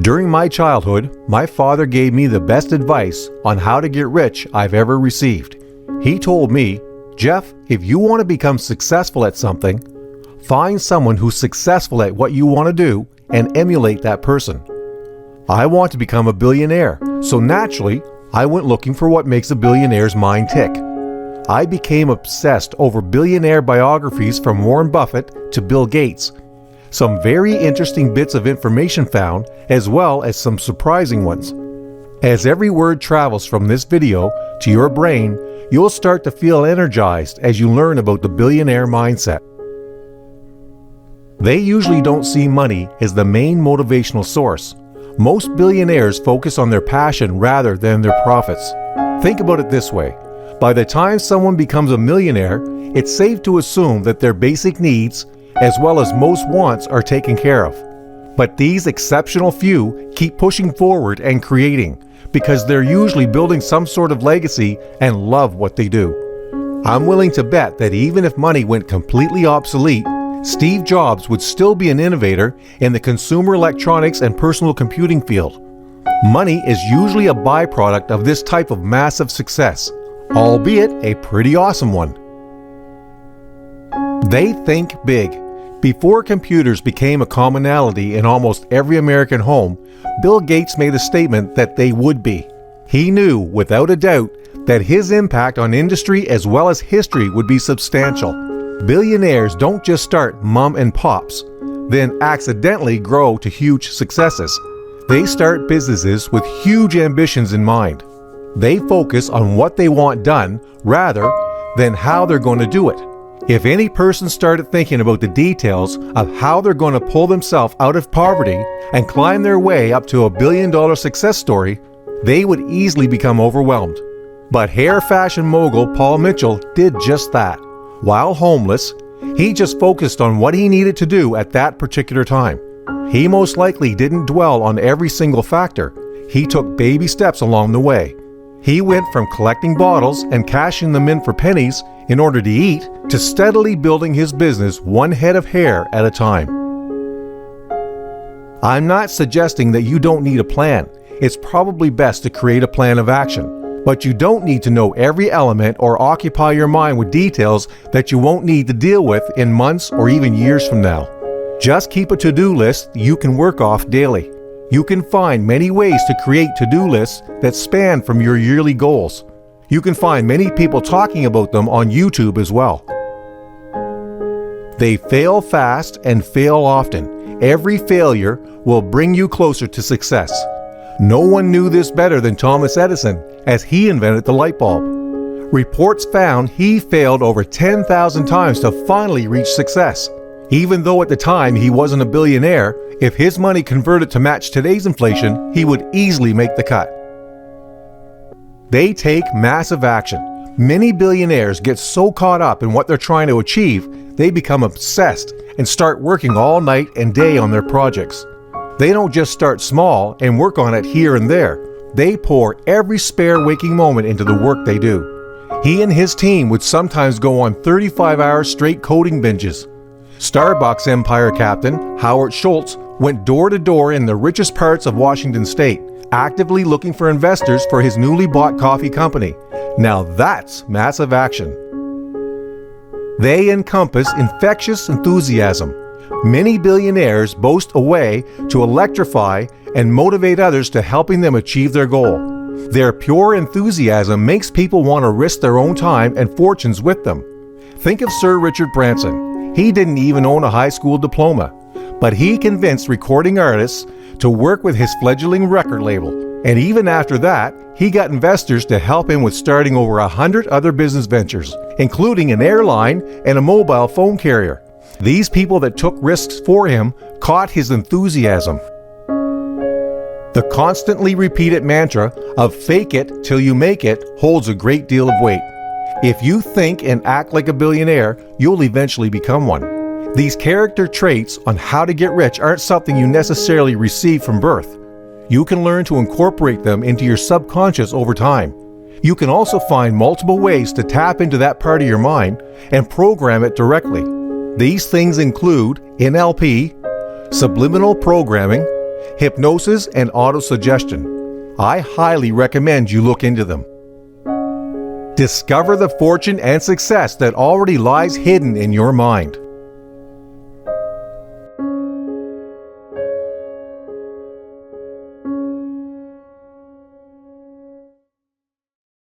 During my childhood, my father gave me the best advice on how to get rich I've ever received. He told me, "Jeff, if you want to become successful at something, find someone who's successful at what you want to do and emulate that person." I want to become a billionaire, so naturally, I went looking for what makes a billionaire's mind tick. I became obsessed over billionaire biographies from Warren Buffett to Bill Gates. Some very interesting bits of information found, as well as some surprising ones. As every word travels from this video to your brain, you'll start to feel energized as you learn about the billionaire mindset. They usually don't see money as the main motivational source. Most billionaires focus on their passion rather than their profits. Think about it this way. By the time someone becomes a millionaire, it's safe to assume that their basic needs, as well as most wants, are taken care of. But these exceptional few keep pushing forward and creating, because they're usually building some sort of legacy and love what they do. I'm willing to bet that even if money went completely obsolete, Steve Jobs would still be an innovator in the consumer electronics and personal computing field. Money is usually a byproduct of this type of massive success, albeit a pretty awesome one. They think big. Before computers became a commonality in almost every American home, Bill Gates made a statement that they would be. He knew, without a doubt, that his impact on industry as well as history would be substantial. Billionaires don't just start mom and pops, then accidentally grow to huge successes. They start businesses with huge ambitions in mind. They focus on what they want done rather than how they're going to do it. If any person started thinking about the details of how they're going to pull themselves out of poverty and climb their way up to a billion-dollar success story, they would easily become overwhelmed. But hair fashion mogul Paul Mitchell did just that. While homeless, he just focused on what he needed to do at that particular time. He most likely didn't dwell on every single factor. He took baby steps along the way. He went from collecting bottles and cashing them in for pennies in order to eat to steadily building his business one head of hair at a time. I'm not suggesting that you don't need a plan. It's probably best to create a plan of action. But you don't need to know every element or occupy your mind with details that you won't need to deal with in months or even years from now. Just keep a to-do list you can work off daily. You can find many ways to create to-do lists that span from your yearly goals. You can find many people talking about them on YouTube as well. They fail fast and fail often. Every failure will bring you closer to success. No one knew this better than Thomas Edison, as he invented the light bulb. Reports found he failed over 10,000 times to finally reach success. Even though at the time he wasn't a billionaire, if his money converted to match today's inflation, he would easily make the cut. They take massive action. Many billionaires get so caught up in what they're trying to achieve, they become obsessed and start working all night and day on their projects. They don't just start small and work on it here and there. They pour every spare waking moment into the work they do. He and his team would sometimes go on 35-hour straight coding binges. Starbucks empire captain Howard Schultz went door to door in the richest parts of Washington state, actively looking for investors for his newly bought coffee company. Now that's massive action. They encompass infectious enthusiasm. Many billionaires boast a way to electrify and motivate others to helping them achieve their goal. Their pure enthusiasm makes people want to risk their own time and fortunes with them. Think of Sir Richard Branson. He didn't even own a high school diploma, but he convinced recording artists to work with his fledgling record label. And even after that, he got investors to help him with starting over 100 other business ventures, including an airline and a mobile phone carrier. These people that took risks for him caught his enthusiasm. The constantly repeated mantra of "fake it till you make it" holds a great deal of weight. If you think and act like a billionaire, you'll eventually become one. These character traits on how to get rich aren't something you necessarily receive from birth. You can learn to incorporate them into your subconscious over time. You can also find multiple ways to tap into that part of your mind and program it directly. These things include NLP, subliminal programming, hypnosis and autosuggestion. I highly recommend you look into them. Discover the fortune and success that already lies hidden in your mind.